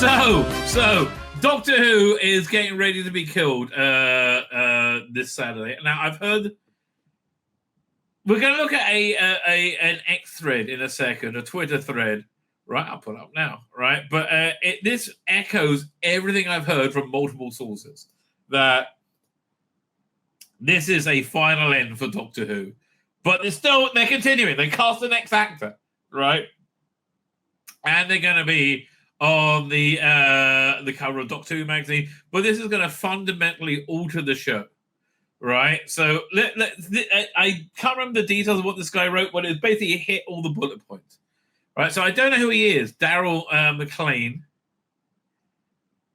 So Doctor Who is getting ready to be killed this Saturday. Now, I've heard we're going to look at an X thread in a second, a Twitter thread. Right, I'll put it up now. Right, but this echoes everything I've heard from multiple sources that this is a final end for Doctor Who, but they're continuing. They cast the next actor, right, and they're going to be on the cover of Doctor Who magazine, but this is going to fundamentally alter the show, right? So I can't remember the details of what this guy wrote, but it basically hit all the bullet points, right? So I don't know who he is, Daryl McLean.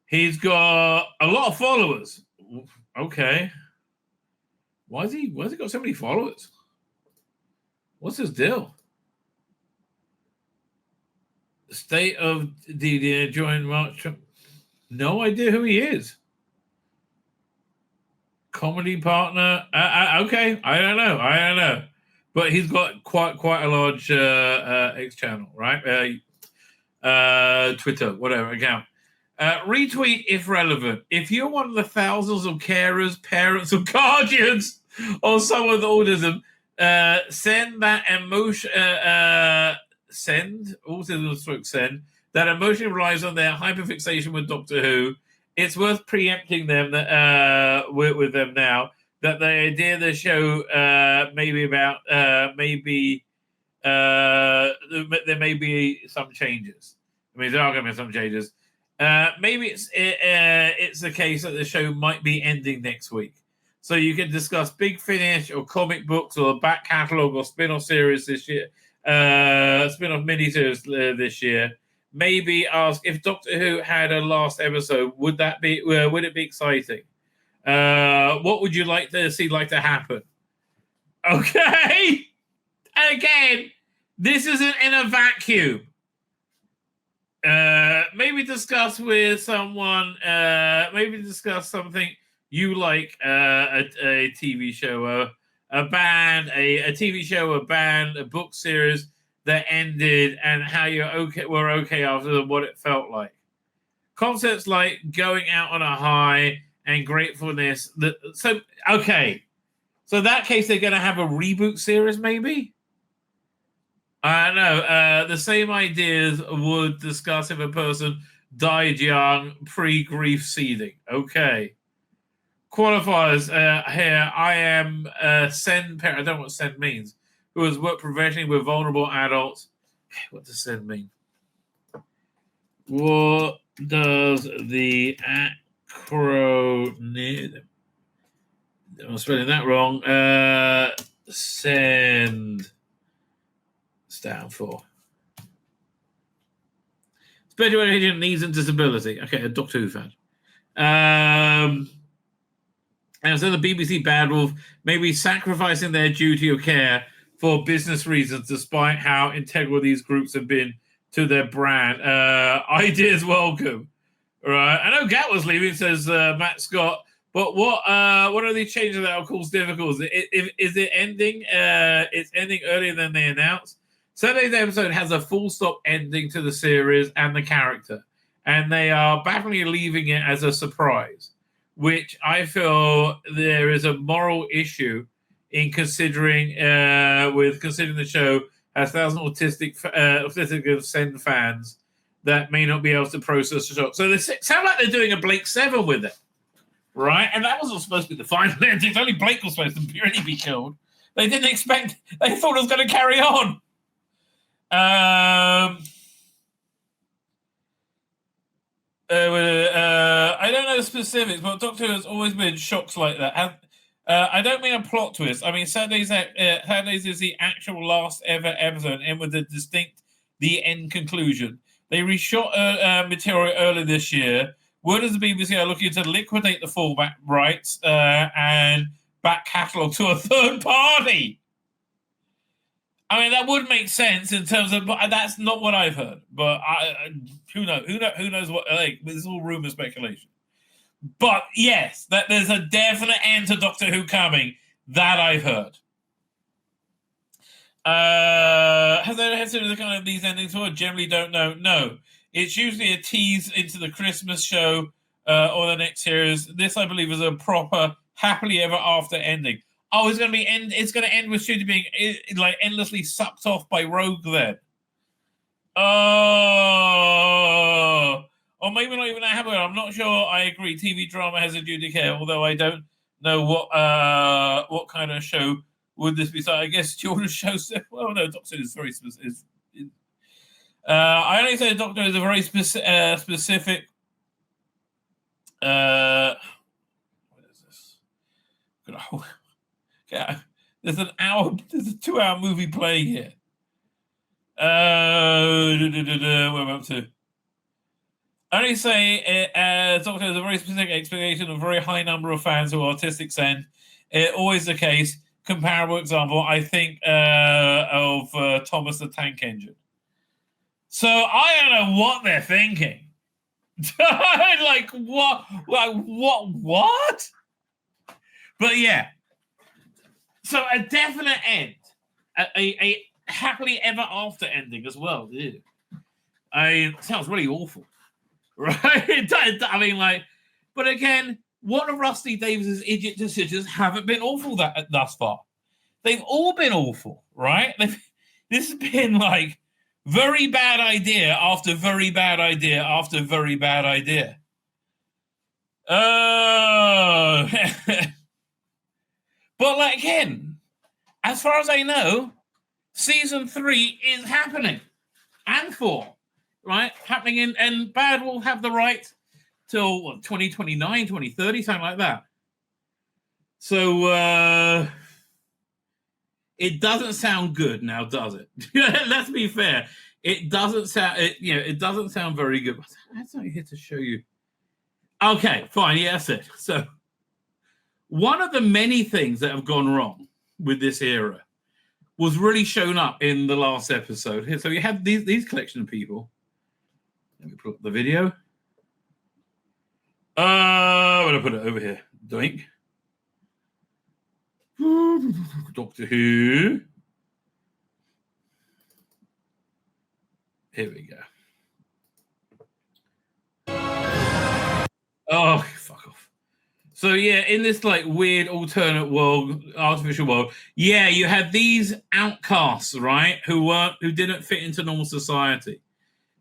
He's got a lot of followers. Okay, why has he got so many followers? What's his deal? State of the joined March. No idea who he is. Comedy partner. Okay, I don't know. But he's got quite a large X channel, right? Twitter, whatever account. Retweet if relevant. If you're one of the thousands of carers, parents, or guardians of someone with autism, send that emotion. Send that emotion relies on their hyperfixation with Doctor Who. It's worth preempting them that with them now that the idea of the show there may be some changes. I mean, there are going to be some changes. Maybe it's the case that the show might be ending next week, so you can discuss Big Finish or comic books or back catalogue or spin-off series this year. Spin-off miniseries this year. Maybe ask if Doctor Who had a last episode. Would it be exciting? What would you like to happen? Okay. And again, this isn't in a vacuum. Maybe discuss with someone. Maybe discuss something you like. A TV show. A band, a TV show, a band, a book series that ended, and how were okay after what it felt like. Concepts like going out on a high and gratefulness. So that case they're going to have a reboot series, maybe. I don't know. The same ideas would discuss if a person died young, pre-grief seething. Okay. Qualifiers here. I am SEND parent. I don't know what SEND means. Who has worked professionally with vulnerable adults. What does SEND mean? What does the acronym? I'm spelling that wrong. SEND stand for Special Education Needs and Disability. Okay, a Doctor Who fan. And so the BBC Bad Wolf may be sacrificing their duty of care for business reasons, despite how integral these groups have been to their brand. Ideas welcome. Right. I know Gat was leaving, says Matt Scott. But what are these changes that will cause difficulties? Is it ending? It's ending earlier than they announced. Saturday's episode has a full stop ending to the series and the character. And they are bafflingly leaving it as a surprise, which I feel there is a moral issue in considering the show has thousands of autistic SEND fans that may not be able to process the shock. So they sound like they're doing a Blake 7 with it, right? And that wasn't supposed to be the final ending. Only Blake was supposed to really be killed. They didn't expect. They thought it was going to carry on. I don't know the specifics, but Doctor Who has always been shocks like that. I don't mean a plot twist. I mean Saturday's is the actual last ever episode, and with a distinct the end conclusion. They reshot material earlier this year. Word is the BBC are looking to liquidate the fallback rights and back catalogue to a third party. I mean, that would make sense in terms of, but that's not what I've heard. But who knows? Who knows what? Like, this is all rumor speculation. But yes, that there's a definite end to Doctor Who coming. That I've heard. Has there had to do with kind of these endings? Or generally don't know. No, It's usually a tease into the Christmas show or the next series. This, I believe, is a proper happily ever after ending. Oh, it's going to be It's going to end with Shooty being like endlessly sucked off by Rogue. Then, oh, or maybe not even that happen. I'm not sure. I agree. TV drama has a duty of care, although I don't know what kind of show would this be. So I guess children's shows. Well, no, Doctor is very specific. I only say the Doctor is a very specific. What is this? There's a 2-hour movie playing here. What am I up to? I only say Doctor has a very specific expectation of a very high number of fans who are artistic send. Always the case. Comparable example, I think, of Thomas the Tank Engine. So I don't know what they're thinking. Like what? What? But yeah. So a definite end, a happily ever after ending as well. Dude. It sounds really awful, right? I mean, like, but again, what of Rusty Davies' idiot decisions haven't been awful thus far. They've all been awful, right? This has been like very bad idea after very bad idea after very bad idea. But like again, as far as I know, season 3 is happening, and 4, right? Happening and Bad will have the right till 2029, 2030, something like that. So it doesn't sound good now, does it? Let's be fair. It doesn't sound. It doesn't sound very good. That's not here to show you. Okay, fine. Yeah, that's it. So one of the many things that have gone wrong with this era was really shown up in the last episode. So you have these collection of people. Let me put up the video. I'm gonna put it over here. Doink. Doctor Who. Here we go. Oh, fuck off. So yeah, in this like weird alternate world, artificial world, yeah, you had these outcasts, right, who didn't fit into normal society.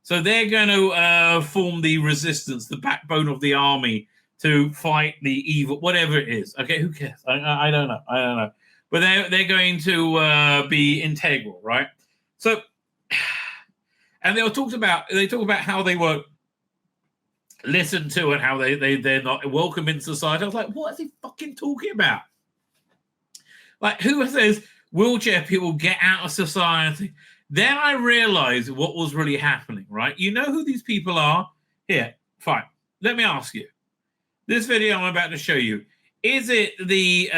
So they're going to form the resistance, the backbone of the army to fight the evil, whatever it is. Okay, who cares? I don't know. But they're going to be integral, right? So, and they talk about how they were listened to and how they're not welcome in society. I was like, what is he fucking talking about? Like, who says wheelchair people get out of society? Then I realized what was really happening, right? You know who these people are? Here, fine. Let me ask you. This video I'm about to show you, is it the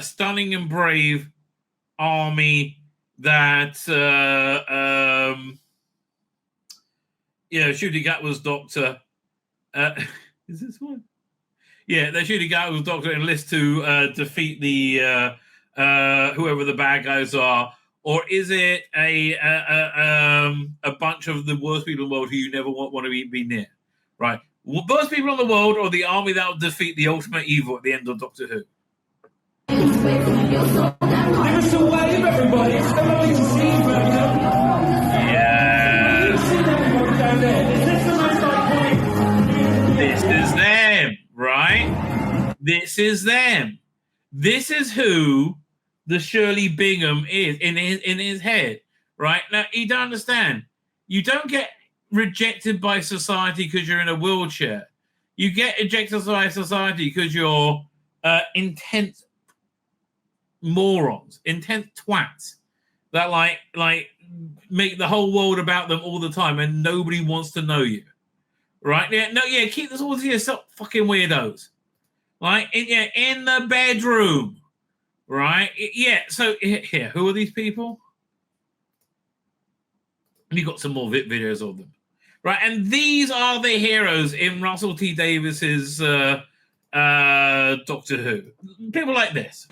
stunning and brave army that Shooty Gatwa's doctor is this one? Yeah, that Shooty Gatwa's doctor enlists to defeat the whoever the bad guys are, or is it a bunch of the worst people in the world who you never want to be near? Right. Worst people in the world, or the army that will defeat the ultimate evil at the end of Doctor Who? Give us a wave, everybody. It's lovely to see you, This is them, right? This is them. This is who the Shirley Bingham is in his head, right? Now, you don't understand. You don't get rejected by society because you're in a wheelchair. You get rejected by society because you're intense morons, intense twats that like make the whole world about them all the time, and nobody wants to know you, right? Keep this all to yourself, fucking weirdos. Like in the bedroom, right? So here, who are these people? You got some more videos of them. Right, and these are the heroes in Russell T Davies's Doctor Who. People like this.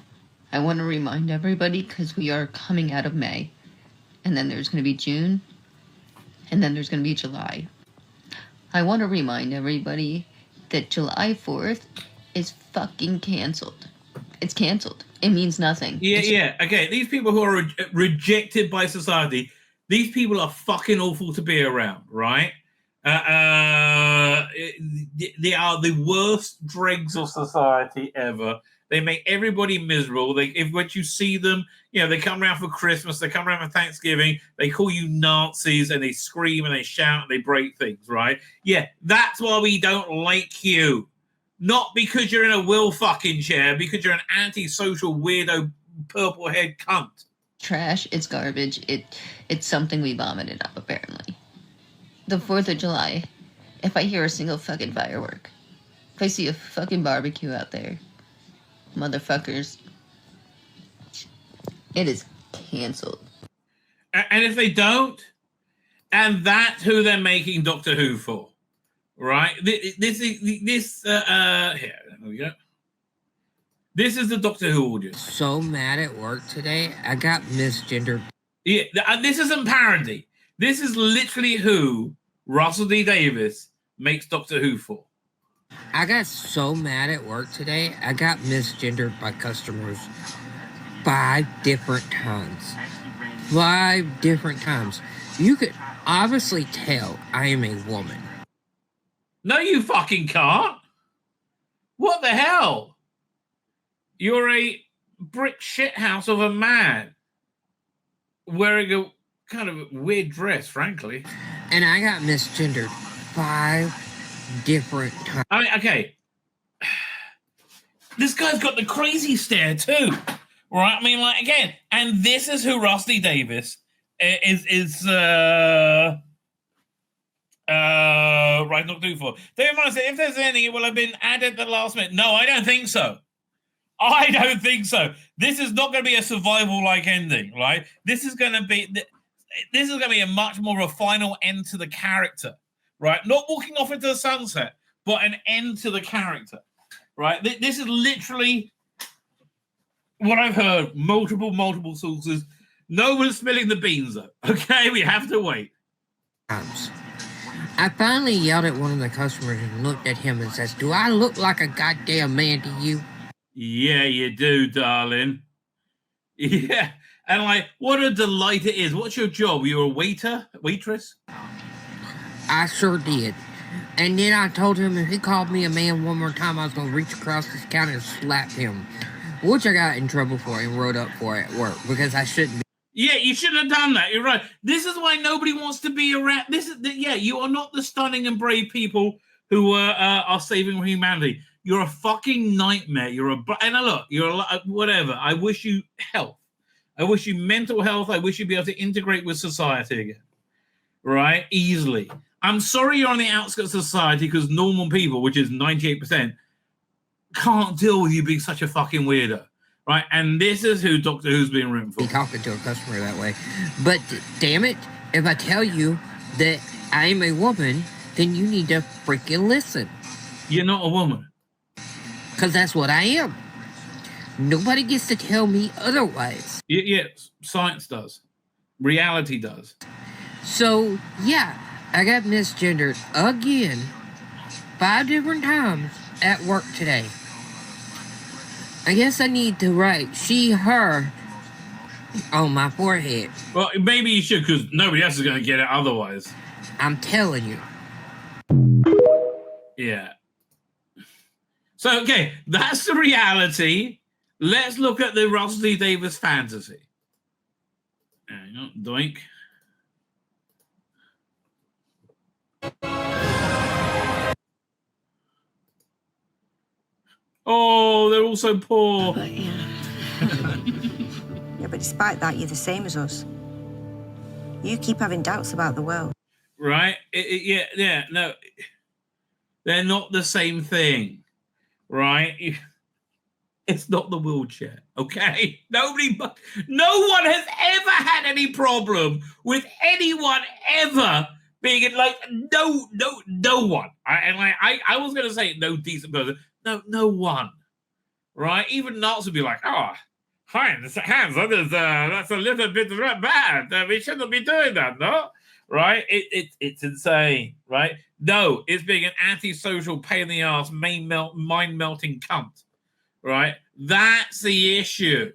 I want to remind everybody, because we are coming out of May, and then there's going to be June, and then there's going to be July. I want to remind everybody that July 4th is fucking canceled. It's canceled. It means nothing. Yeah. Okay, these people who are rejected by society, these people are fucking awful to be around, right? They are the worst dregs of society ever. They make everybody miserable. Once you see them, they come around for Christmas, they come around for Thanksgiving, they call you Nazis, and they scream and they shout and they break things, right? Yeah, that's why we don't like you. Not because you're in a will fucking chair, because you're an antisocial weirdo purple head cunt. Trash, it's garbage. It's something we vomited up, apparently. The 4th of July, if I hear a single fucking firework, if I see a fucking barbecue out there, motherfuckers, it is canceled. And if they don't, and that's who they're making Doctor Who for, right? Here, there we go. This is the Doctor Who audience. So mad at work today, I got misgendered. Yeah, this isn't parody. This is literally who Russell D. Davies makes Doctor Who for. I got so mad at work today, I got misgendered by customers 5 different times. 5 different times. You could obviously tell I am a woman. No, you fucking can't. What the hell? You're a brick shithouse of a man wearing a kind of weird dress, frankly. And I got misgendered 5 different times. I mean, okay. This guy's got the crazy stare too, right? I mean, like, again, and this is who Rusty Davies is right, not do for. David Morris said, if there's anything, it will have been added at the last minute. No, I don't think so. I don't think so. This is not going to be a survival-like ending, right? This is going to be a much more of a final end to the character, right? Not walking off into the sunset, but an end to the character, right? This is literally what I've heard. Multiple sources. No one's spilling the beans, though. Okay, we have to wait. I finally yelled at one of the customers and looked at him and says, "Do I look like a goddamn man to you?" Yeah, you do, darling. Yeah. And like, what a delight it is. What's your job? You're a waitress? I sure did. And then I told him if he called me a man one more time, I was going to reach across his counter and slap him. Which I got in trouble for and wrote up for at work because I shouldn't be. Yeah, you shouldn't have done that. You're right. This is why nobody wants to be around. You are not the stunning and brave people who are saving humanity. You're a fucking nightmare. You're whatever. I wish you health. I wish you mental health. I wish you'd be able to integrate with society again. Right? Easily. I'm sorry you're on the outskirts of society because normal people, which is 98%, can't deal with you being such a fucking weirdo. Right? And this is who Doctor Who's being written for. Be talking to a customer that way. But damn it, if I tell you that I'm a woman, then you need to freaking listen. You're not a woman. Because that's what I am. Nobody gets to tell me otherwise. Yeah, science does. Reality does. So, yeah, I got misgendered again 5 different times at work today. I guess I need to write she, her on my forehead. Well, maybe you should because nobody else is going to get it otherwise. I'm telling you. Yeah. So, okay, that's the reality. Let's look at the Russell D. Davies fantasy. Hang on, doink. Oh, they're all so poor. Yeah, but despite that, you're the same as us. You keep having doubts about the world. Right? No. They're not the same thing. Right? It's not the wheelchair, okay? No one has ever had any problem with anyone ever being like, no one. I was going to say no decent person. No one. Right? Even Knots would be like, oh, Hans, that's a little bit bad. We shouldn't be doing that, no? right? It's insane, right? No, it's being an antisocial, pain in the ass, mind-melting cunt, right? That's the issue.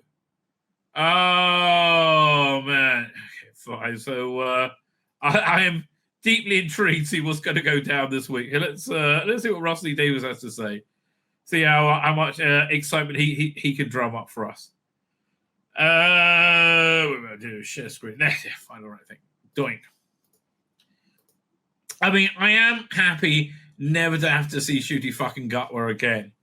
Oh, man. Okay, fine. So I am deeply intrigued to see what's going to go down this week. Let's see what Rusty Davies has to say. See how much excitement he can drum up for us. We're going to do share screen. Find the right thing. Doink. I mean, I am happy never to have to see Shooty fucking Gutwer again.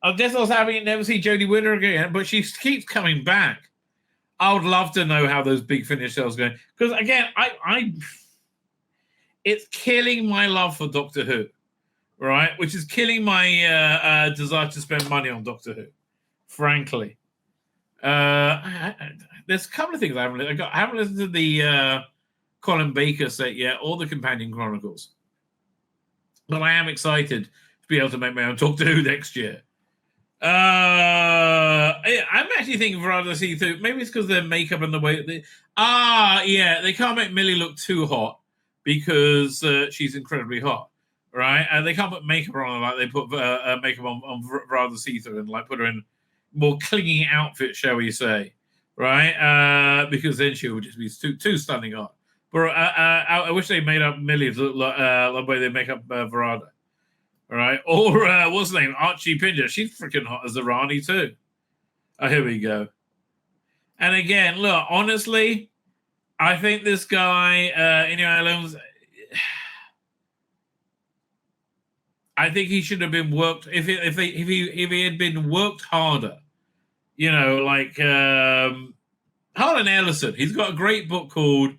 I'm just also happy to never see Jodie Whittaker again, but she keeps coming back. I would love to know how those big finish sales are going. Because again, it's killing my love for Doctor Who, right? Which is killing my desire to spend money on Doctor Who, frankly. There's a couple of things I haven't listened to the Colin Baker set yet, or the Companion Chronicles. But I am excited to be able to make my own Doctor Who next year. I'm actually thinking rather see through. Maybe it's because their makeup and the way they can't make Millie look too hot because she's incredibly hot, right? And they can't put makeup on her like they put makeup on rather see through and like put her in more clinging outfit, shall we say, right? Because then she would just be too stunning hot. But I wish they made up Millie to look like the way they make up Verada. All right. Or what's the name? Archie Pinger. She's freaking hot as a Rani too. Oh, here we go. And again, look, honestly, I think this guy, Islands, I think he should have been worked if he had been worked harder. You know, like Harlan Ellison. He's got a great book called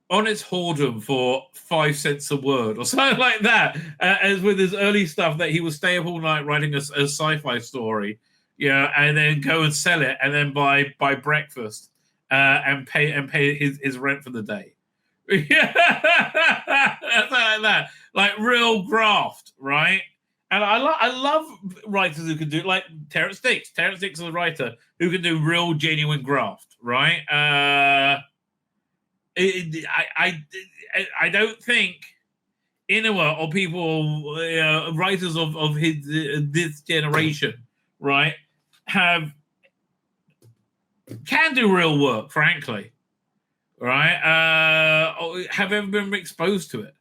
Honest Whoredom for 5 cents a word or something like that, as with his early stuff that he would stay up all night writing a sci-fi story, and then go and sell it and then buy breakfast and pay his rent for the day. Yeah, like that, like real graft, right? And I love writers who can do, like Terrence Dix. Terrence Dix is a writer who can do real genuine graft, right? I don't think Inoue or people, writers of his this generation, right, can do real work, frankly, right? Or have ever been exposed to it.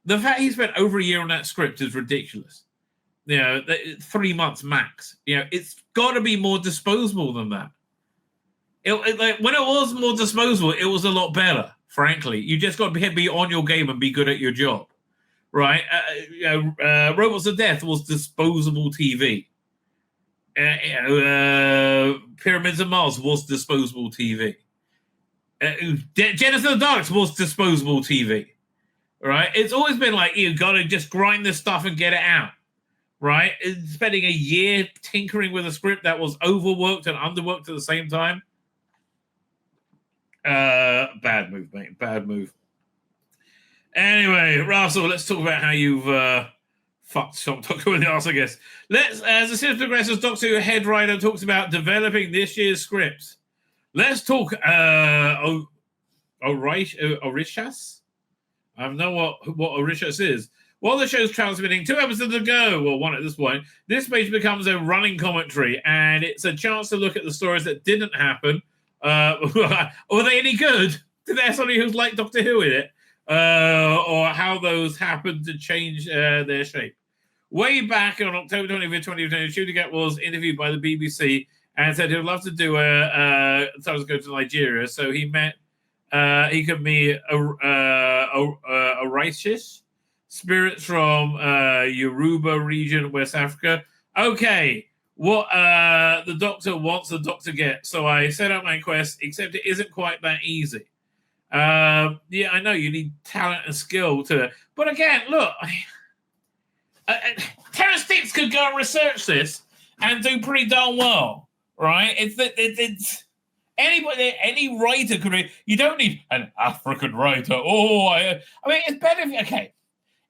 The fact he spent over a year on that script is ridiculous. 3 months max. It's got to be more disposable than that. When it was more disposable, it was a lot better, frankly. You just got to be on your game and be good at your job, right? Robots of Death was disposable TV. Pyramids of Mars was disposable TV. Genesis of the Darks was disposable TV, right? It's always been like, you got to just grind this stuff and get it out, right? Spending a year tinkering with a script that was overworked and underworked at the same time. Bad move, mate. Bad move. Anyway, Russell, let's talk about how you've fucked Doctor Who in the arse, I guess. As the series progresses, Doctor Who head writer talks about developing this year's scripts. Let's talk Orishas? I don't know what Orishas is. While the show's transmitting 2 episodes ago, well, 1 at this point, this page becomes a running commentary, and it's a chance to look at the stories that didn't happen. Were they any good? Did they have somebody who's like Doctor Who in it? Or how those happened to change their shape? Way back on October 25th, 2020, Shooting was interviewed by the BBC and said he would love to do to go to Nigeria. So he could meet a righteous spirits from Yoruba region, West Africa. Okay. What the Doctor wants the Doctor get. So I set out my quest, except it isn't quite that easy. I know you need talent and skill to. But again, look, Terrence Dix could go and research this and do pretty darn well, right? It's anybody, any writer could read. You don't need an African writer. It's better if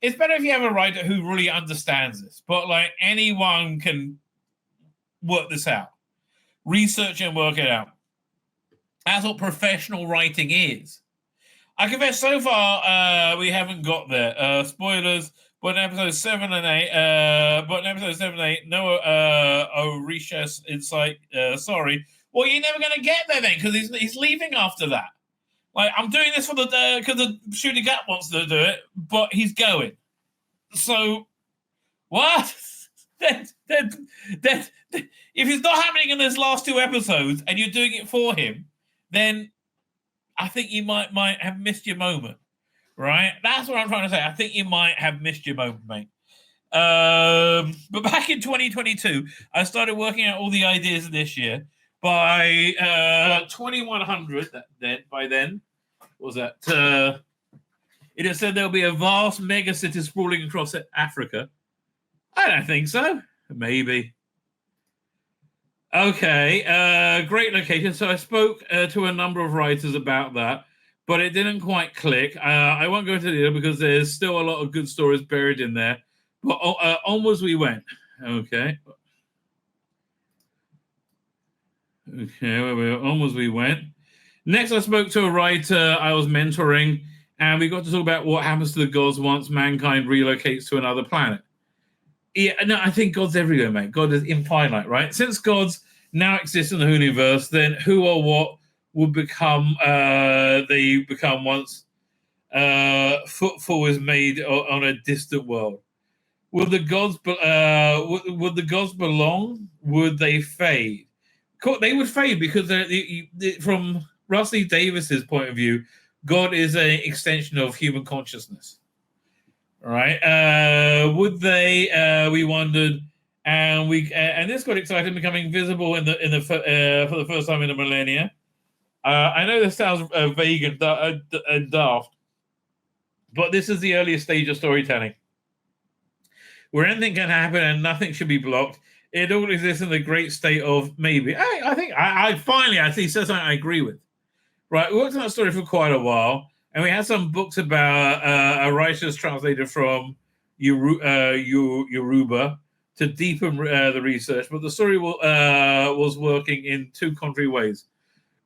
it's better if you have a writer who really understands this. But like anyone can work this out, research and work it out. That's what professional writing is. I confess, so far we haven't got there. Spoilers, but in episode 7 and 8, no Orishas insight. Sorry. Well, you're never going to get there then, because he's leaving after that. Like, I'm doing this for because the Shooting Gap wants to do it, but he's going. So, what? If it's not happening in those last 2 episodes and you're doing it for him, then I think you might have missed your moment, right? That's what I'm trying to say. I think you might have missed your moment, mate. But back in 2022, I started working out all the ideas of this year. By 2100, by then, what was that? It had said there'll be a vast mega city sprawling across Africa. I don't think so. Maybe. Okay, great location. So I spoke to a number of writers about that, but it didn't quite click. I won't go into the because there's still a lot of good stories buried in there. But onwards we went. Okay. Onwards we went. Next, I spoke to a writer I was mentoring, and we got to talk about what happens to the gods once mankind relocates to another planet. Yeah, no, I think God's everywhere, mate. God is infinite, right? Since gods now exist in the universe, then who or what would become they become once footfall is made on a distant world? Would the gods belong? Would they fade? They would fade because from Rusty Davies's point of view, God is an extension of human consciousness. Right? Would they? We wondered, and this got exciting, becoming visible for the first time in a millennia. I know this sounds vague and daft, but this is the earliest stage of storytelling, where anything can happen and nothing should be blocked. It all exists in the great state of maybe. I think I finally see something I agree with. Right, we worked on that story for quite a while. And we had some books about a writer's translated from Yoruba to deepen the research, but the story was working in 2 contrary ways: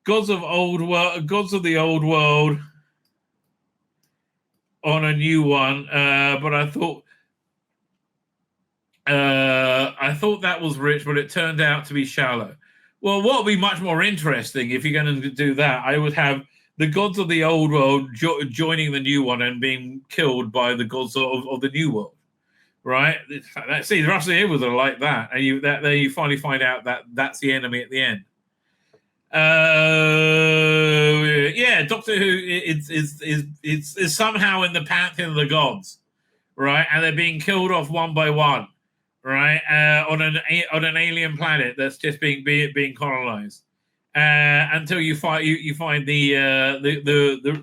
gods of the old world on a new one. But I thought that was rich, but it turned out to be shallow. Well, what would be much more interesting if you're going to do that? I would have the gods of the old world joining the new one and being killed by the gods of the new world, right? See, the rest of the heroes are like that, and you finally find out that that's the enemy at the end. Yeah, Doctor Who is somehow in the pantheon of the gods, right? And they're being killed off one by one, right? On an alien planet that's just being colonized. Until you find the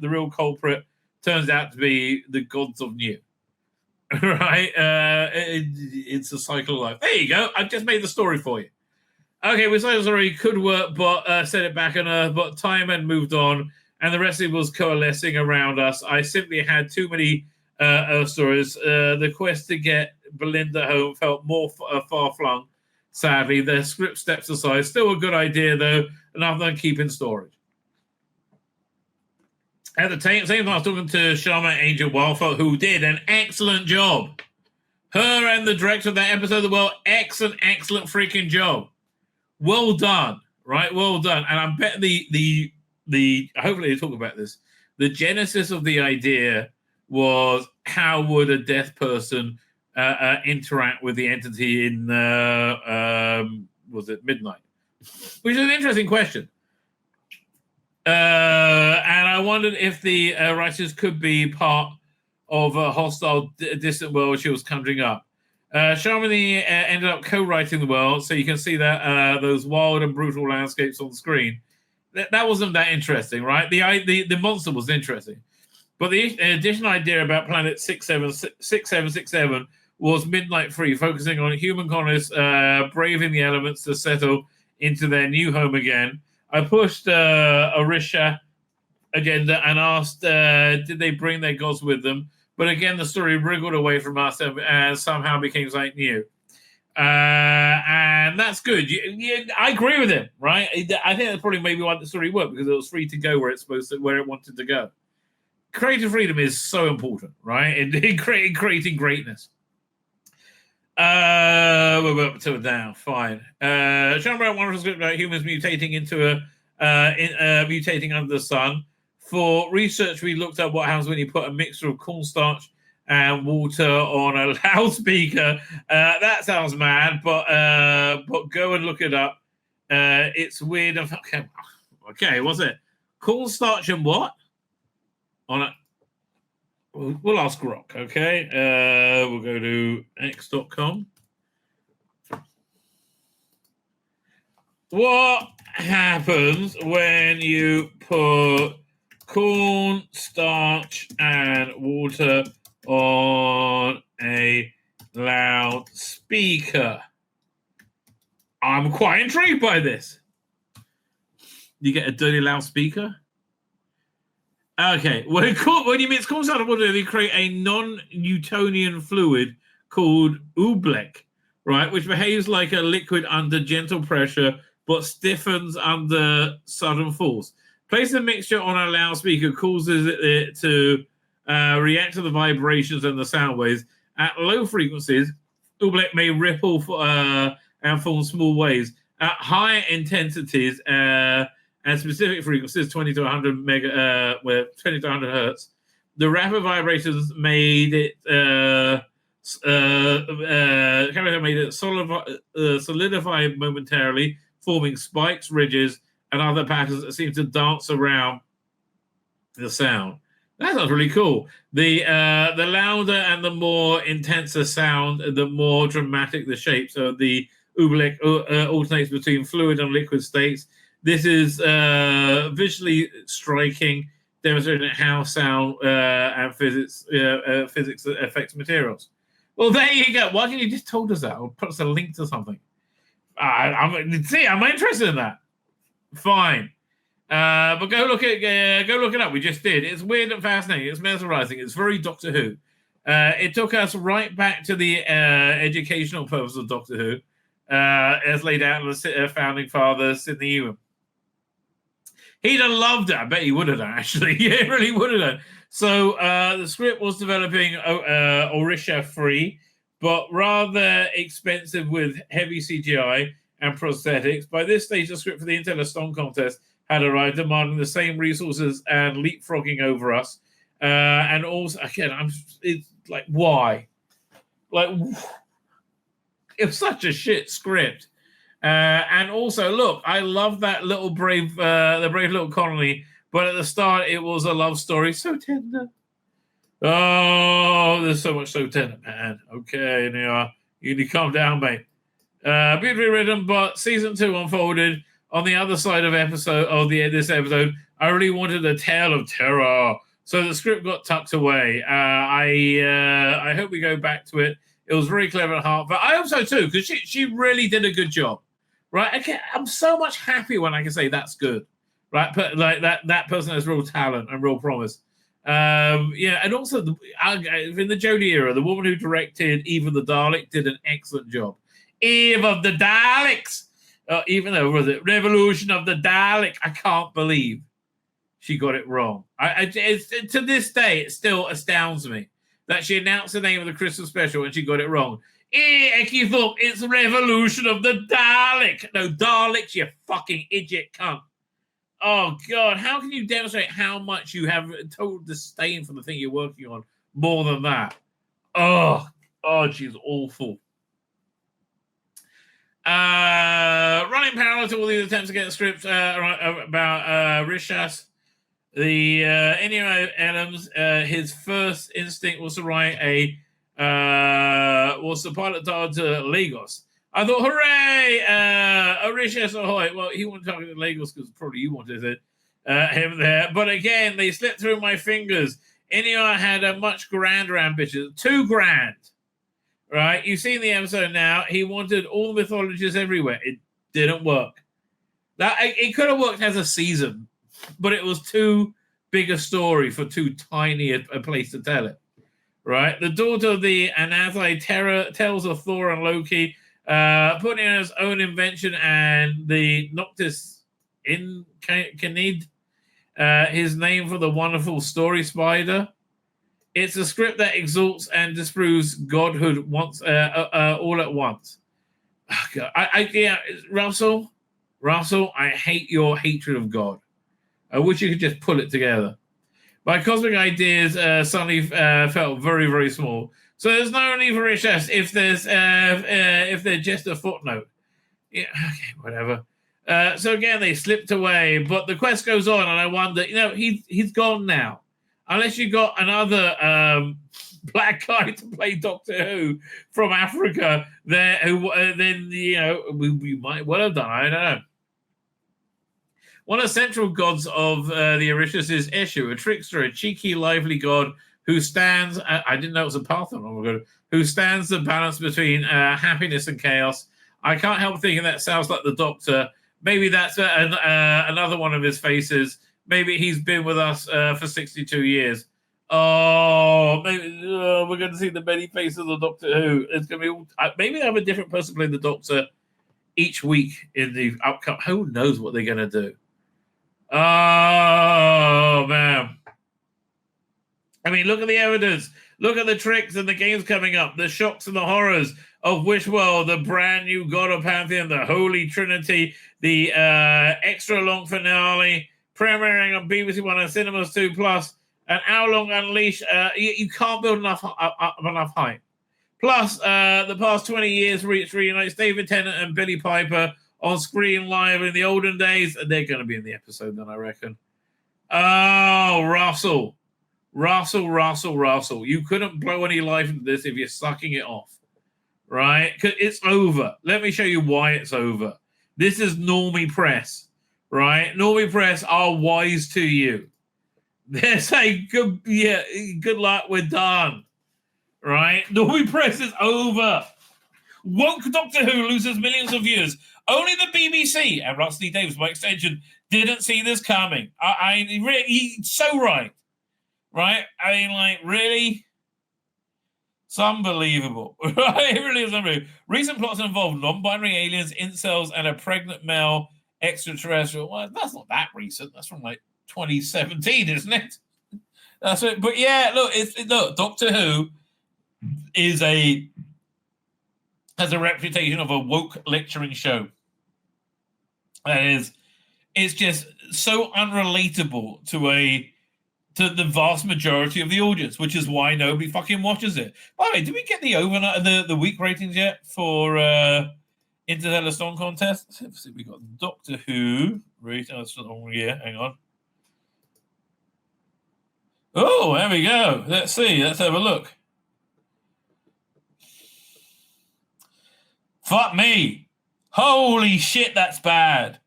real culprit turns out to be the gods of new, right? It's a cycle of life. There you go. I've just made the story for you. Okay, we said the story could work, but set it back on Earth. But time had moved on, and the rest of it was coalescing around us. I simply had too many Earth stories. The quest to get Belinda home felt more far-flung. Sadly, the script steps aside. Still a good idea, though, enough to keep in storage. At the same time, I was talking to Sharma Angel Wildfire, who did an excellent job. Her and the director of that episode of the world, excellent freaking job. Well done, right? Well done. And I bet the hopefully they talk about this. The genesis of the idea was how would a deaf person interact with the entity in was it Midnight, which is an interesting question. And I wondered if the writers could be part of a hostile, distant world she was conjuring up. Sharmini ended up co-writing the world, so you can see that those wild and brutal landscapes on the screen. That wasn't that interesting, right? The monster was interesting, but the additional idea about Planet 6767 was Midnight Free, focusing on human colonists braving the elements to settle into their new home again. I pushed Orisha agenda and asked, did they bring their gods with them? But again, the story wriggled away from us and somehow became something new. And that's good. I agree with him, right? I think that's probably maybe why the story worked, because it was free to go where it wanted to go. creative freedom is so important, right? In creating greatness. We're up to it now. Fine. Sean Brown wanted to script about humans mutating into mutating under the sun. For research, we looked up what happens when you put a mixture of cornstarch and water on a loudspeaker. That sounds mad, but go and look it up. It's weird. Okay, what's it? Cornstarch and what? On a. We'll ask Rock, okay? We'll go to x.com. What happens when you put corn, starch, and water on a loudspeaker? I'm quite intrigued by this. You get a dirty loudspeaker? Okay, when you mix cornstarch and water, they create a non-Newtonian fluid called oobleck, right, which behaves like a liquid under gentle pressure but stiffens under sudden force. Place the mixture on a loudspeaker causes it to react to the vibrations and the sound waves. At low frequencies, oobleck may ripple and form small waves. At higher intensities and specific frequencies, 20 to 100 20 to 100 hertz, the rapid vibrations made it solidify momentarily, forming spikes, ridges, and other patterns that seem to dance around the sound. That sounds really cool. The louder and the more intense the sound, the more dramatic the shape. So the oobleck alternates between fluid and liquid states. This is visually striking, demonstrating how sound and physics affects materials. Well, there you go. Why didn't you just told us that or put us a link to something? I'm interested in that. Fine, but go look it up. We just did. It's weird and fascinating. It's mesmerizing. It's very Doctor Who. It took us right back to the educational purpose of Doctor Who, as laid out in the founding father Sidney Ewan. He'd have loved it. I bet he would have done, actually. Yeah, he really would have done. So the script was developing Orisha free, but rather expensive with heavy CGI and prosthetics. By this stage, the script for the Intel Stone contest had arrived, demanding the same resources and leapfrogging over us. And also, again, it's like, why? Like, it was such a shit script. And also, look, I love that little the brave little colony, but at the start, it was a love story. So tender. Oh, there's so much so tender, man. Okay, now you need to calm down, mate. Beautifully written, but season 2 unfolded on the other side of this episode. I really wanted a tale of terror, so the script got tucked away. I hope we go back to it. It was very clever at heart, but I hope so too, because she really did a good job, right? I'm so much happy when I can say that's good, right? But like that person has real talent and real promise. And also in the Jodie era, the woman who directed Eve of the Dalek did an excellent job. Eve of the Daleks, even though was it Revolution of the Dalek? I can't believe she got it wrong. To this day, it still astounds me that she announced the name of the Christmas special and she got it wrong. You thought it's Revolution of the Dalek. No, Daleks, you fucking idiot cunt. Oh, God, how can you demonstrate how much you have total disdain for the thing you're working on more than that? Oh, she's awful. Running parallel to all these attempts to get the script about Rishas, the Ennio Adams, his first instinct was to write was to pilot Dard to Lagos. I thought, hooray! Rishas ahoy! Well, he wanted to target Lagos because probably you wanted him there. But again, they slipped through my fingers. Ennio had a much grander ambition. Too grand. Right? You've seen the episode now. He wanted all the mythologies everywhere. It didn't work. It could have worked as a season, but it was too big a story for too tiny a place to tell it. Right? The daughter of the Anathai tells of Thor and Loki, putting in his own invention and the Noctis in Canid. his name for the wonderful story spider. It's a script that exalts and disproves godhood once, all at once. Oh, God. Yeah, Russell, I hate your hatred of God. I wish you could just pull it together. My cosmic ideas suddenly felt very, very small. So there's no need for HS if they're just a footnote. Yeah, okay, whatever. So again, they slipped away, but the quest goes on, and I wonder, he's gone now. Unless you got another black guy to play Doctor Who from Africa there, who then we might well have done. I don't know. One of the central gods of the Orishas is Eshu, a trickster, a cheeky, lively god who stands. I didn't know it was a Parthen. Oh my God! Who stands the balance between happiness and chaos. I can't help thinking that sounds like the Doctor. Maybe that's another one of his faces. Maybe he's been with us for 62 years. Oh, maybe we're going to see the many faces of the Doctor Who. It's going to be maybe they have a different person playing the Doctor each week in the upcoming. Who knows what they're going to do? Oh man! I mean, look at the evidence. Look at the tricks and the games coming up. The shocks and the horrors of Wishworld, the brand new God of Pantheon, the Holy Trinity, the extra long finale, premiering on BBC One and Cinemas 2 Plus, an hour-long unleash. You can't build enough hype. Plus, the past 20 years reunites David Tennant and Billy Piper on screen live in the olden days. They're going to be in the episode then, I reckon. Oh, Russell. You couldn't blow any life into this if you're sucking it off. Right? Because it's over. Let me show you why it's over. This is Normie Press. Right? Normie Press are wise to you. They're saying, good luck, we're done. Right? Normie Press is over. Woke Doctor Who loses millions of viewers. Only the BBC and Rusty Davies, by extension, didn't see this coming. He's so right. Right? I mean, like, really? It's unbelievable. Right? It really is unbelievable. Recent plots involve non-binary aliens, incels, and a pregnant male extraterrestrial. Well, that's not that recent. That's from, like, 2017, isn't it? That's it. But, yeah, look, Doctor Who has a reputation of a woke lecturing show. That is, it's just so unrelatable to the vast majority of the audience, which is why nobody fucking watches it. By the way, did we get the overnight the week ratings yet for Interstellar Song Contest? Let's see, we got Doctor Who rating. That's the wrong year. Hang on. Oh, there we go. Let's see. Let's have a look. Fuck me. Holy shit, that's bad.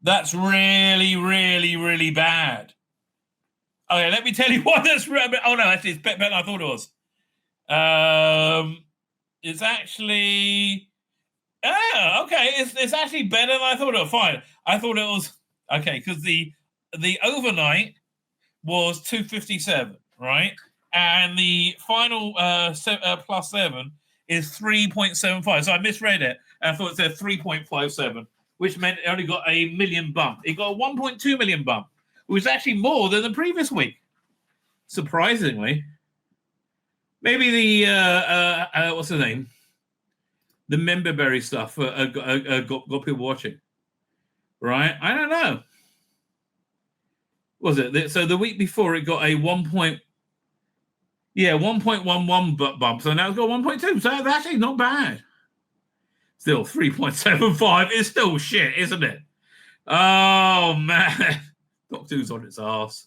That's really, really, really bad. Okay, let me tell you why that's... Oh, no, actually, it's better than I thought it was. It's actually... okay, it's actually better than I thought it was. Fine. I thought it was... Okay, because the overnight was 257, right? And the final plus 7 is 3.75. So I misread it. I thought it said 3.57, which meant it only got a million bump. It got a 1.2 million bump, which is actually more than the previous week. Surprisingly. Maybe the, what's the name? The Memberberry stuff got people watching. Right? I don't know. Was it? So the week before it got a 1.11 bump. So now it's got 1.2. So that's actually not bad. Still, 3.75 is still shit, isn't it? Oh, man. Doctor Who's on its ass.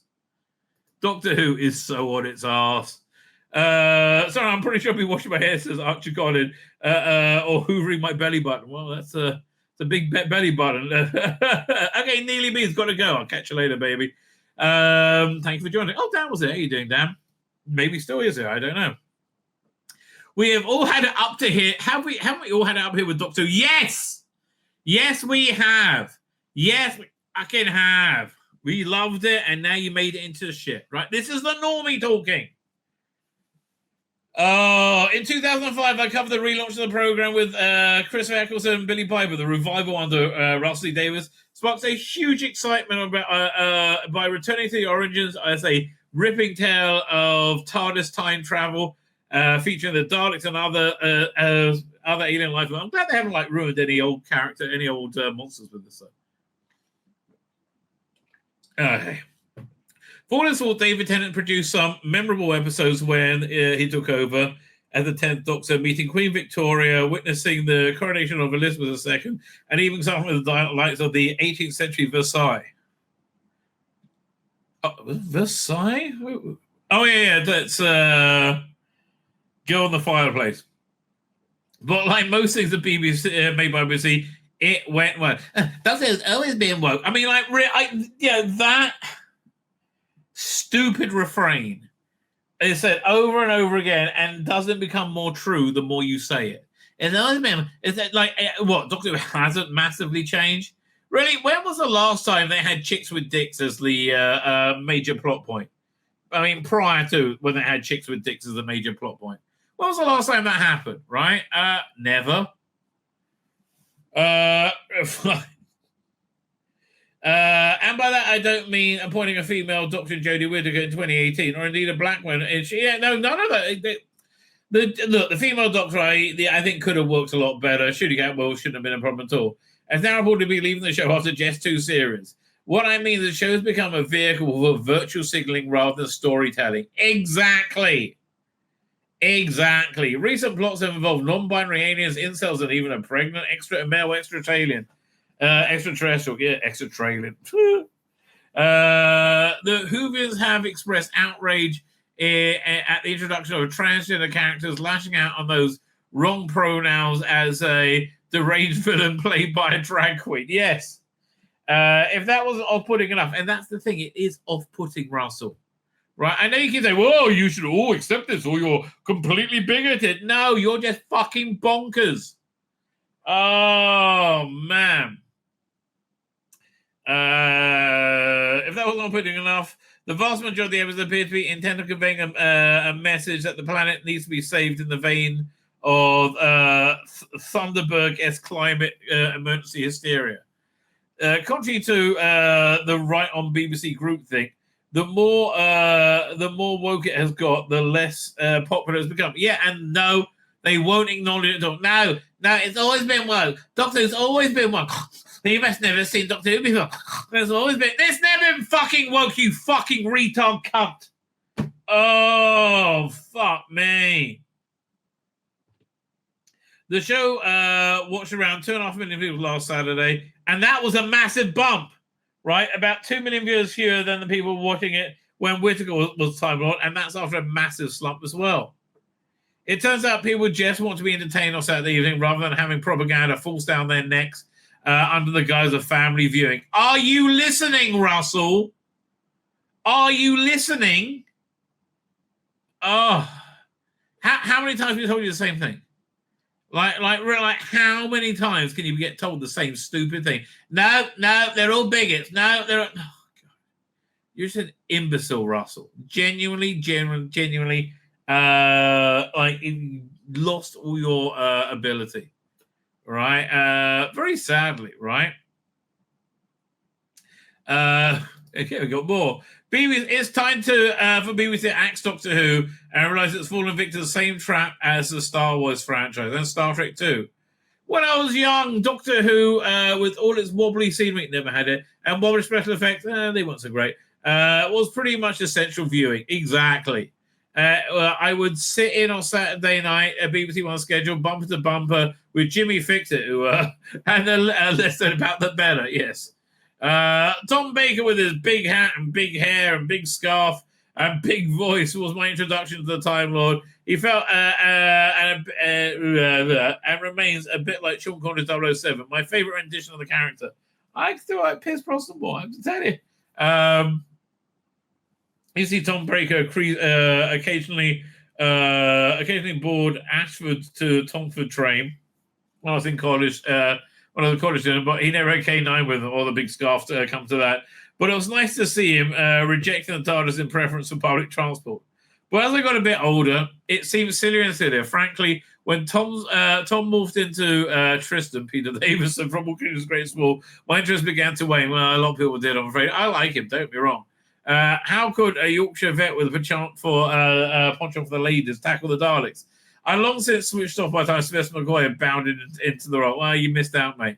Doctor Who is so on its ass. Sorry, I'm pretty sure I'll be washing my hair, says Archer Collin, or hoovering my belly button. Well, that's a big belly button. Okay, Neely B's got to go. I'll catch you later, baby. Thank you for joining. Oh, Dan was there. How you doing, Dan? Maybe still is there. I don't know. We have all had it up to here. Haven't we all had it up here with Doctor Who? Yes! Yes, we have. Yes, we fucking have. We loved it, and now you made it into shit, right? This is the normie talking. Oh, in 2005, I covered the relaunch of the program with Chris Eccleston and Billy Piper. The revival under Russell Davies sparks a huge excitement about by returning to the origins as a ripping tale of TARDIS time travel, featuring the Daleks and other alien life. I'm glad they haven't ruined any old character, any old monsters with this. Okay. For what it's worth, David Tennant produced some memorable episodes when he took over as the 10th Doctor, meeting Queen Victoria, witnessing the coronation of Elizabeth II, and even some of the lights of the 18th century Versailles. Oh, Versailles? Oh, yeah, that's Girl on the Fireplace. But like most things that BBC made by BBC, it went well. Doctor's always been woke. I mean, that stupid refrain is said over and over again and doesn't become more true the more you say it. It's always been, is that what, Doctor Who hasn't massively changed? Really, when was the last time they had chicks with dicks as the major plot point? I mean, prior to when they had chicks with dicks as the major plot point. When was the last time that happened, right? Never. And by that, I don't mean appointing a female Dr. Jodie Whittaker in 2018, or indeed a black one. None of that. The female Doctor, I think, could have worked a lot better. Shooting out well shouldn't have been a problem at all. As now reported to be leaving the show after just 2 series. What I mean is the show's become a vehicle for virtual signaling rather than storytelling. Exactly. Recent plots have involved non-binary aliens, incels, and even a pregnant male extraterrestrial. Extraterrestrial. The Whovians have expressed outrage at the introduction of transgender characters, lashing out on those wrong pronouns as a deranged villain played by a drag queen. Yes. If that wasn't off-putting enough, and that's the thing, it is off-putting, Russell. Right? I know you can say, well, you should all accept this or you're completely bigoted. No, you're just fucking bonkers. Oh, man. If that wasn't off-putting enough, the vast majority of the episodes appear to be intent on conveying a message that the planet needs to be saved in the vein of Thunderberg-esque climate emergency hysteria. Contrary to the right on BBC groupthink, the more woke it has got, the less popular it's become. Yeah, and no, they won't acknowledge it at all. No, it's always been woke. Doctor's always been woke. You must never seen Doctor Who before. There's never been fucking woke, you fucking retard cunt. Oh, fuck me. The show watched around 2.5 million people last Saturday, and that was a massive bump. Right, about 2 million viewers fewer than the people watching it when Whittaker was Time Lord, and that's after a massive slump as well. It turns out people just want to be entertained on Saturday evening rather than having propaganda forced down their necks under the guise of family viewing. Are you listening, Russell? Are you listening? Oh, how many times have we told you the same thing? Like, how many times can you get told the same stupid thing? No, they're all bigots. No, they're... Oh, God. You're just an imbecile, Russell. Genuinely, you lost all your ability, right? Very sadly, right? Okay, we got more. It's time for BBC to axe Doctor Who and realise it's fallen victim to the same trap as the Star Wars franchise and Star Trek 2. When I was young, Doctor Who, with all its wobbly scenery, never had it, and wobbly special effects, they weren't so great, was pretty much essential viewing. Exactly. I would sit in on Saturday night at BBC One schedule, bumper to bumper, with Jimmy Fixit, who had a lesson about the better, yes. Tom Baker with his big hat and big hair and big scarf and big voice was my introduction to the Time Lord. He felt and remains a bit like Sean Connery's 007, my favourite rendition of the character. I still like Pierce Brosnan more, I have to tell you. You see Tom Baker occasionally board Ashford to Tongford train when I was in college. One of the college students, but he never had K9 with him, or the big scarf to come to that. But it was nice to see him rejecting the TARDIS in preference for public transport. But as I got a bit older, it seemed sillier and sillier. Frankly, when Tom morphed into Tristan, Peter Davison from All Kingdoms Great and Small, my interest began to wane. Well, a lot of people did, I'm afraid. I like him, don't get me wrong. How could a Yorkshire vet with a penchant for the ladies tackle the Daleks? I long since switched off by the time Sylvester McCoy had bounded into the role. Well, you missed out, mate.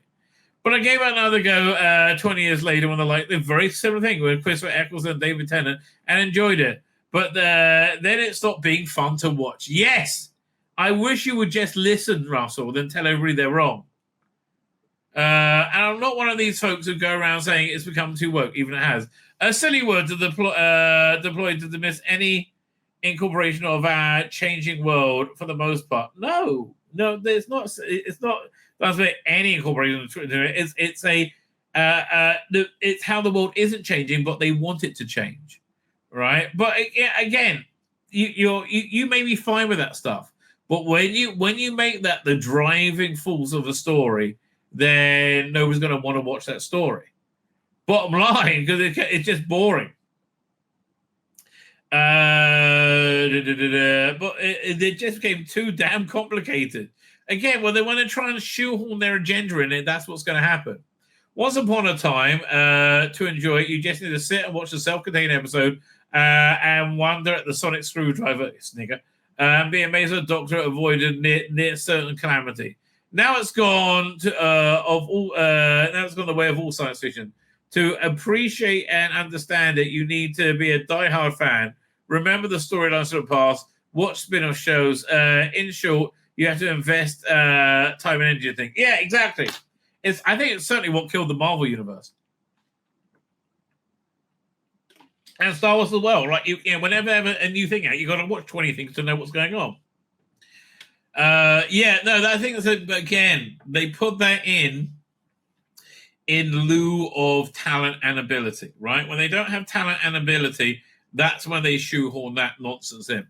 But I gave it another go 20 years later when the very similar thing with Christopher Eccleston and David Tennant and enjoyed it. But then it stopped being fun to watch. Yes, I wish you would just listen, Russell, then tell everybody they're wrong. And I'm not one of these folks who go around saying it's become too woke, even it has. A silly word to deploy to dismiss any incorporation of our changing world for the most part. No, there's not. It's not. That's any incorporation. It's how the world isn't changing, but they want it to change, right? But again, you may be fine with that stuff, but when you make that the driving force of a story, then nobody's going to want to watch that story. Bottom line, because it's just boring. But it just became too damn complicated. Again, well, they want to try and shoehorn their agenda in it. That's what's going to happen. Once upon a time, to enjoy it, you just need to sit and watch the self-contained episode and wonder at the sonic screwdriver, snigger, and be amazed that the Doctor avoided near certain calamity. Now it's gone to now it's gone the way of all science fiction. To appreciate and understand it, you need to be a diehard fan. Remember the storylines of the past. Watch spin-off shows. In short, you have to invest time and energy. Think, yeah, exactly. I think it's certainly what killed the Marvel universe and Star Wars as well. Right? Whenever a new thing out, you got to watch 20 things to know what's going on. I think that's again they put that in lieu of talent and ability, right? When they don't have talent and ability, that's when they shoehorn that nonsense in.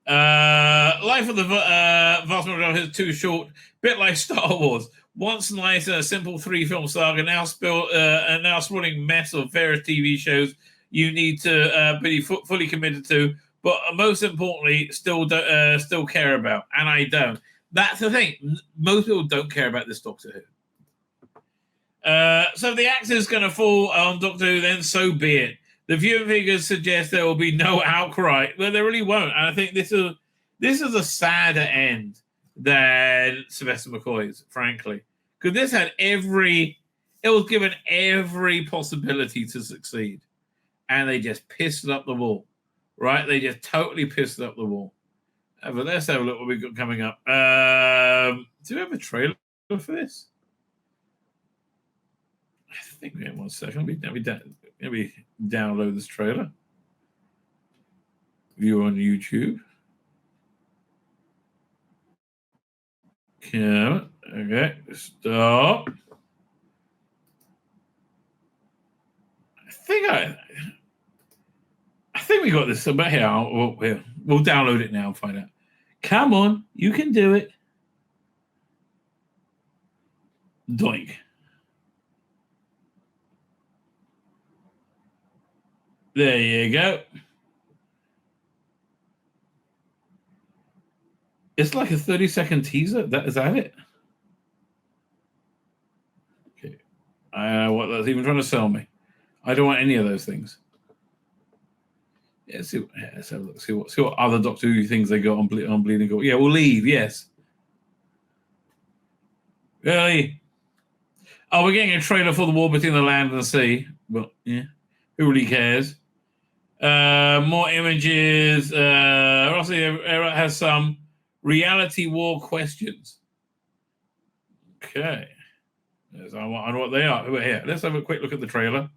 Life of the vast majority is too short, bit like Star Wars. Once nice, simple 3-film saga, now spawning mess of various TV shows you need to be fully committed to, but most importantly, still care about. And I don't. That's the thing. Most people don't care about this Doctor Who. So the axe is going to fall on Doctor Who, then so be it. The viewing figures suggest there will be no outcry. Well, there really won't. And I think this is a sadder end than Sylvester McCoy's, frankly. Because this had it was given every possibility to succeed. And they just pissed it up the wall. Right? They just totally pissed it up the wall. But let's have a look what we've got coming up. Do we have a trailer for this? I think we have 1 second. Let me download this trailer. View on YouTube. Okay. Stop. I think we got this. But here, we'll download it now and find out. Come on, you can do it. Doink. There you go. It's like a 30-second teaser. Is that it? Okay. I don't know what that's even trying to sell me. I don't want any of those things. Yeah, let's have a look. See what other Doctor Who things they got on Bleeding Cool. Yeah, we'll leave. Yes. Really? Oh, we're getting a trailer for The War Between the Land and the Sea. Well, yeah. Who really cares? More images. Rossi has some reality war questions. Okay. I wonder what they are. Who are here? Let's have a quick look at the trailer.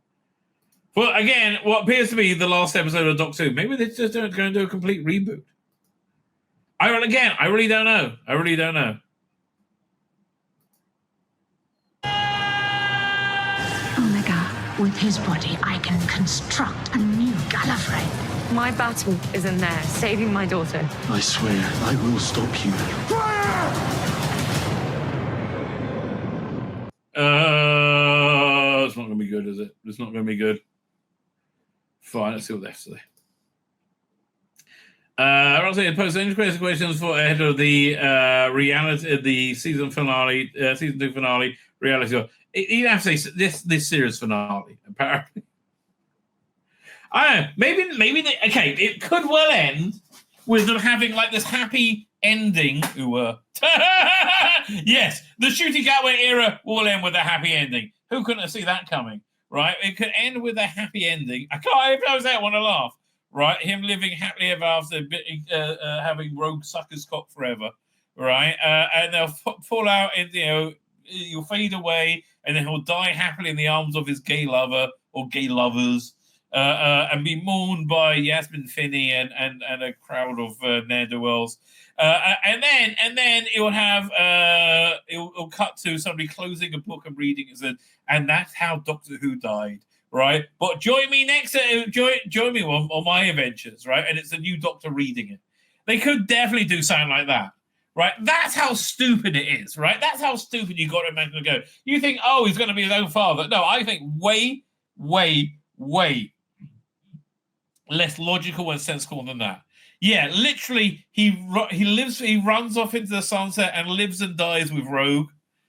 Well, again, what appears to be the last episode of Doctor Who. Maybe they're just going to do a complete reboot. I really don't know. Omega, with his body, I can construct a new Gallifrey. My battle is in there, saving my daughter. I swear, I will stop you. It's not going to be good, is it? It's not going to be good. Fine, let's see what they have to say. Roxy posed interesting questions for ahead of the the season finale, season 2 finale reality show. You have to say this series finale, apparently. I don't know. Maybe okay. It could well end with them having like this happy ending. Yes, the Shooty Gatway era will end with a happy ending. Who couldn't see that coming? Right? It could end with a happy ending. I can't. If I was there, I want to laugh. Right? Him living happily ever after, having rogue suckers cock forever. Right? And they'll fall out, and he'll fade away, and then he'll die happily in the arms of his gay lover or gay lovers. And be mourned by Yasmin Finney and a crowd of ne'er-do-wells. And then it will have it'll cut to somebody closing a book and reading it, and that's how Doctor Who died, right? But join me join me on my adventures, right? And it's a new Doctor reading it. They could definitely do something like that, right? That's how stupid it is, right? That's how stupid you got to imagine to go. You think, oh, he's going to be his own father? No, I think way less logical and sensible than that. Yeah, literally, he runs off into the sunset and lives and dies with Rogue,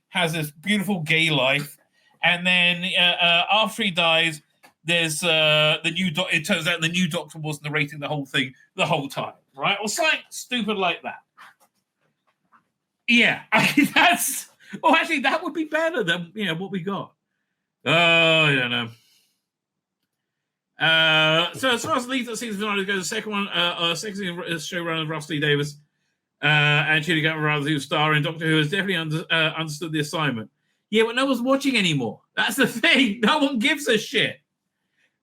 has this beautiful gay life, and then after he dies, there's the new. It turns out the new Doctor was narrating the whole thing the whole time, right? Or something stupid like that. Yeah, that's. Oh, actually, that would be better than what we got. Oh, I don't know. So as far as the season finale goes, the second one, second season showrunner Russell Davies and Julie Garner, who's starring Doctor Who, has definitely understood the assignment. Yeah, but no one's watching anymore. That's the thing. No one gives a shit.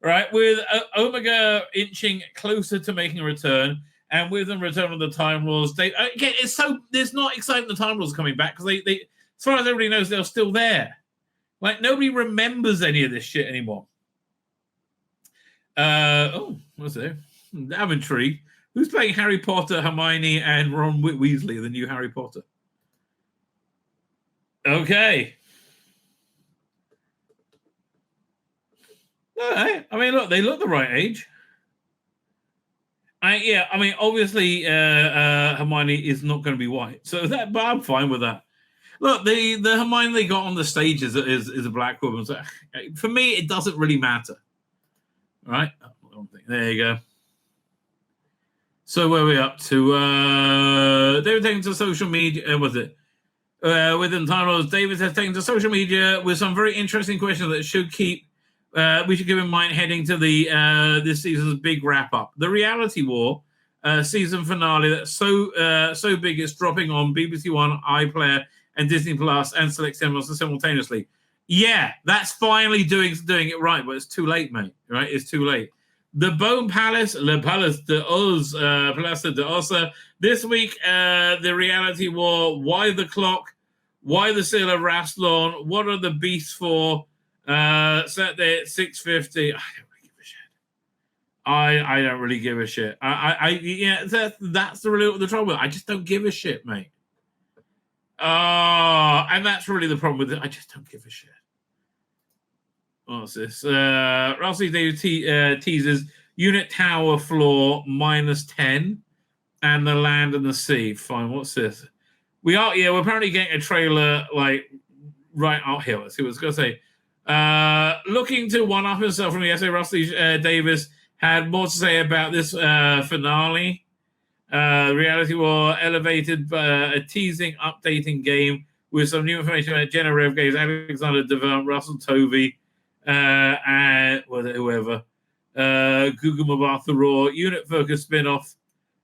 Right? With Omega inching closer to making a return, and with them return of the Time Lords, it's so there's not exciting the Time Lords coming back because they as far as everybody knows, they're still there. Like nobody remembers any of this shit anymore. What's there? I'm intrigued. Who's playing Harry Potter, Hermione, and Ron Weasley, the new Harry Potter? Okay. All right. I mean, look, they look the right age. Obviously, Hermione is not going to be white, but I'm fine with that. Look, the Hermione they got on the stage is a black woman. So for me, it doesn't really matter. Right, there you go. So where are we up to? David taken to social media. Was it within titles? David has taken to social media with some very interesting questions that should keep. We should keep in mind heading to the this season's big wrap up, the Reality War season finale. That's so big it's dropping on BBC One, iPlayer, and Disney Plus, and select cinemas simultaneously. Yeah, that's finally doing it right, but it's too late, mate. Right? It's too late. The Bone Palace, Le Palace de Oz, Place de Osa. This week, the Reality War. Why the clock? Why the Seal of Rassilon? What are the beasts for? Saturday at 6:50. I don't really give a shit. That's the trouble. I just don't give a shit, mate. And that's really the problem with it. I just don't give a shit. What's this? Russell Davies teases unit tower floor -10 and the land and the sea. Fine. What's this? We're apparently getting a trailer like right out here. Let's see what it's going to say. Looking to one up himself from the essay, Russell Davies had more to say about this finale. Reality War elevated a teasing, updating game with some new information about Jenna Rev Games, Alexander Devon, Russell Tovey, and whoever. Google Mabatha Raw, unit focus spin-off,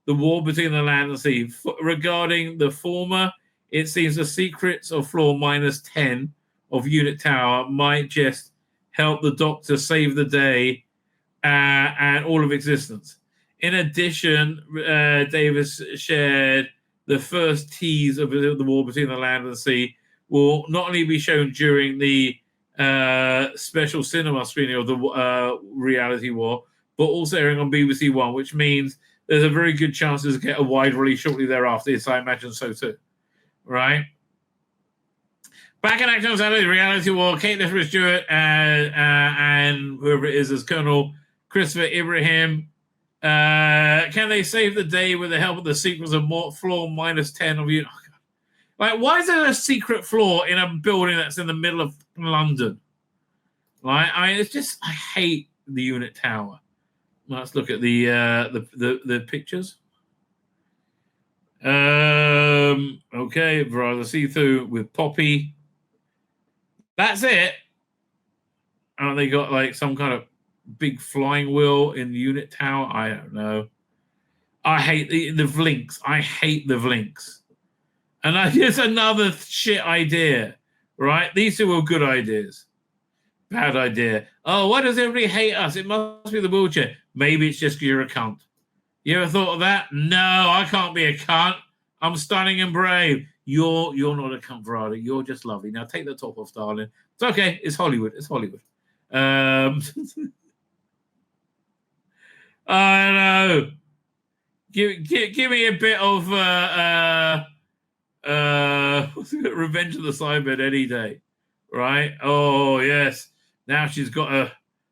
the war between the land and sea. Regarding the former, it seems the secrets of floor -10 of unit tower might just help the Doctor save the day and all of existence. In addition, Davis shared the first tease of the war between the land and the sea will not only be shown during the special cinema screening of the Reality War, but also airing on BBC One, which means there's a very good chance to get a wide release shortly thereafter. Yes, I imagine so too. Right? Back in action on Saturday, Reality War, Kate Lethbridge Stewart and whoever it is as Colonel Christopher Ibrahim Can they save the day with the help of the secrets of floor -10 of you? Like, why is there a secret floor in a building that's in the middle of London? Like, it's just, I hate the unit tower. Let's look at the pictures. Okay, rather see-through with Poppy. That's it. Oh, they got like some kind of big flying wheel in the unit tower. I don't know. I hate the Vlinks. I hate the Vlinks. And here's another shit idea, right? These two were good ideas. Bad idea. Oh, why does everybody hate us? It must be the wheelchair. Maybe it's just 'cause you're a cunt. You ever thought of that? No, I can't be a cunt. I'm stunning and brave. You're not a cunt, Verada. You're just lovely. Now take the top off, darling. It's okay. It's Hollywood. It's Hollywood. I know. Give me a bit of Revenge of the Cybermen any day, right? Oh yes. Now she's got a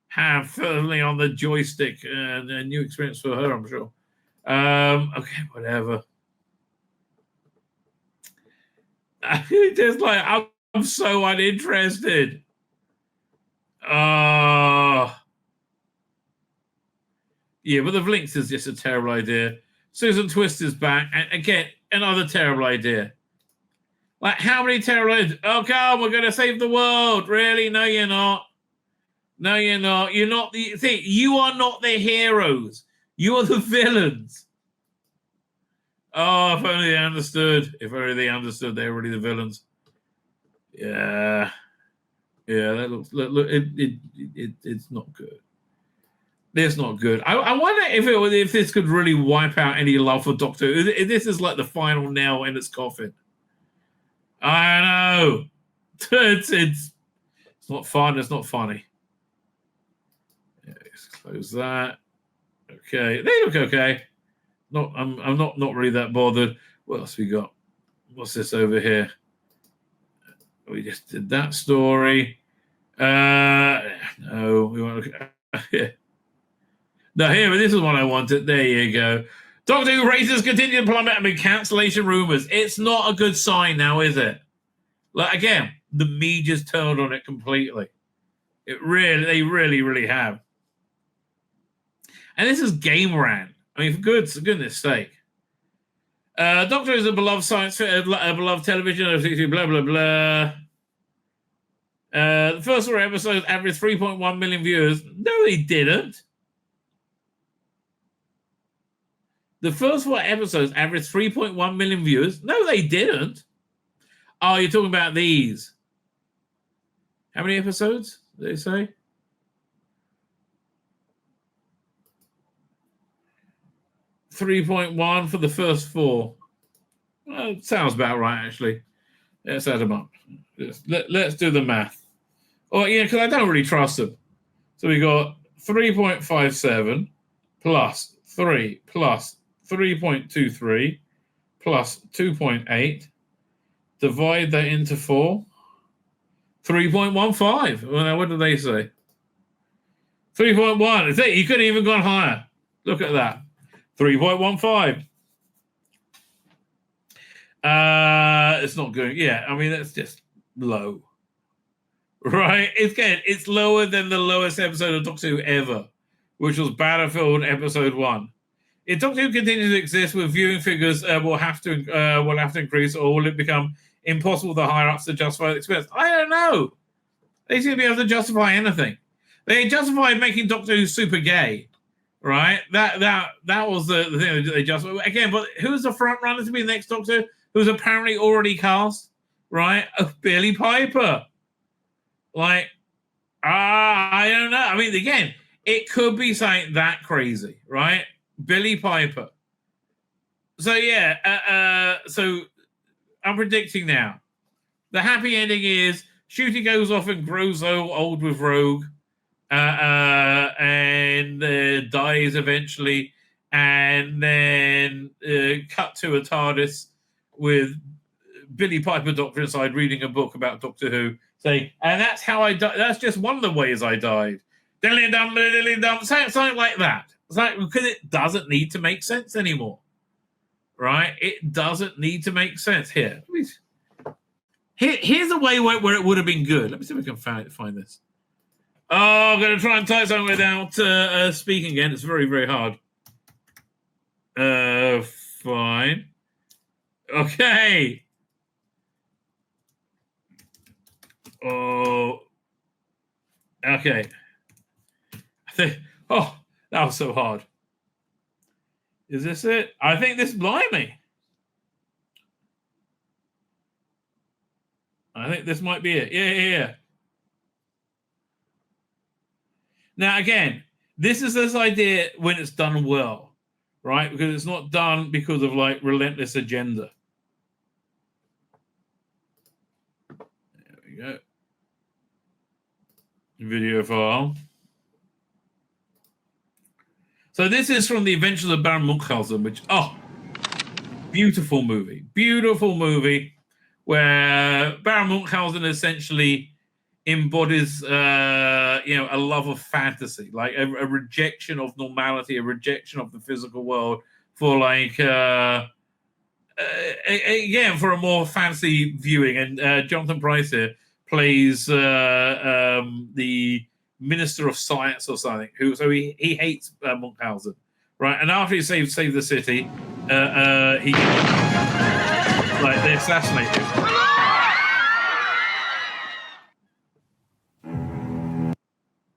hand firmly on the joystick, and a new experience for her, I'm sure. Okay, whatever. Just like I'm so uninterested. Yeah, but the Vlinks is just a terrible idea. Susan Twist is back, and again, another terrible idea. Like, how many terrible ideas? Oh, come, we're going to save the world. Really? No, you're not. No, you're not. You're not the thing. You are not the heroes. You are the villains. Oh, if only they understood. If only they understood, they're already the villains. Yeah. Yeah, that looks. Look, it's not good. It's not good. I wonder if this could really wipe out any love for Doctor Who. If this is like the final nail in its coffin. I know. It's not fun. It's not funny. Yeah, let's close that. Okay, they look okay. I'm not really that bothered. What else we got? What's this over here? We just did that story. No, we want to look at. No, here, but this is what I wanted. There you go. Doctor Who raises continued plummet amid cancellation rumors. It's not a good sign now, is it? Like, again, the media's turned on it completely. They really have. And this is Game Ran. I mean, for goodness sake. Doctor Who is a beloved science, a beloved television, blah, blah, blah. The first 4 episodes averaged 3.1 million viewers. No, they didn't. The first 4 episodes averaged 3.1 million viewers. No, they didn't. Oh, you're talking about these. How many episodes did they say? 3.1 for the first 4. Well, sounds about right, actually. Let's add them up. Let's do the math. Oh, yeah, because I don't really trust them. So we got 3.57 plus 3 plus 3.23 plus 2.8. Divide that into 4. 3.15. Well, what did they say? 3.1. You could have even gone higher. Look at that. 3.15. It's not good. Yeah, I mean, that's just low. Right? It's lower than the lowest episode of Doctor Who ever, which was Battlefield Episode 1. If Doctor Who continues to exist, with viewing figures will have to increase, or will it become impossible for the higher ups to justify the expense? I don't know. They seem to be able to justify anything. They justified making Doctor Who super gay, right? That was the thing that they justified. Again, but who's the front runner to be the next Doctor? Who's apparently already cast, right? Billy Piper. Like, I don't know. I mean, again, it could be something that crazy, right? Billy Piper. So yeah, so I'm predicting now. The happy ending is Shooty goes off and grows old with Rogue, and dies eventually, and then cut to a TARDIS with Billy Piper Doctor inside reading a book about Doctor Who, saying, and that's how I died. That's just one of the ways I died. Dilly-dum, dilly-dum, something like that. It's like, because it doesn't need to make sense anymore, right? It doesn't need to make sense. Here's a way where it would have been good. Let me see if we can find this. Oh, I'm going to try and type something without speaking again. It's very, very hard. Fine. Okay. Oh. Okay. Oh, that was so hard. Is this it? I think this, blimey. I think this might be it. Yeah. Now, again, this is this idea when it's done well, right? Because it's not done because of, like, relentless agenda. There we go. Video file. So this is from The Adventures of Baron Munchausen, which, beautiful movie. Beautiful movie where Baron Munchausen essentially embodies, a love of fantasy, like a rejection of normality, a rejection of the physical world for, like, again, for a more fantasy viewing. And Jonathan Pryce here plays the Minister of Science or something, so he hates Munchausen, right? And after he saved the city, they assassinate him.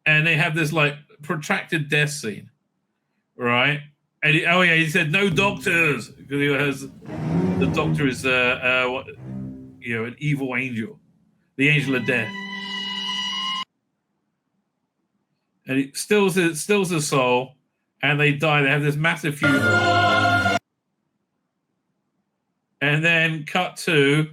And they have this, like, protracted death scene, right? And he said no doctors, because the doctor is an evil angel, the angel of death. And it stills his soul, and they die. They have this massive funeral. And then cut to...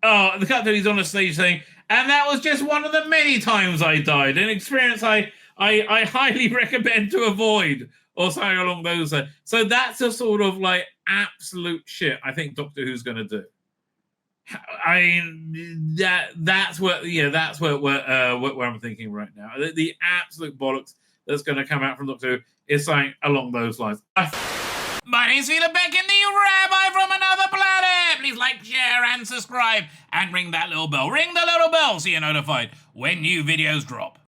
he's on a stage saying, and that was just one of the many times I died. An experience I highly recommend to avoid, or something along those lines. So that's a sort of, like, absolute shit I think Doctor Who's going to do. I mean, that's what I'm thinking right now. The absolute bollocks that's going to come out from Doctor Who is something along those lines. My name's Tzvi Lebetkin, the Rabbi from another planet. Please like, share, and subscribe, and ring that little bell. Ring the little bell so you're notified when new videos drop.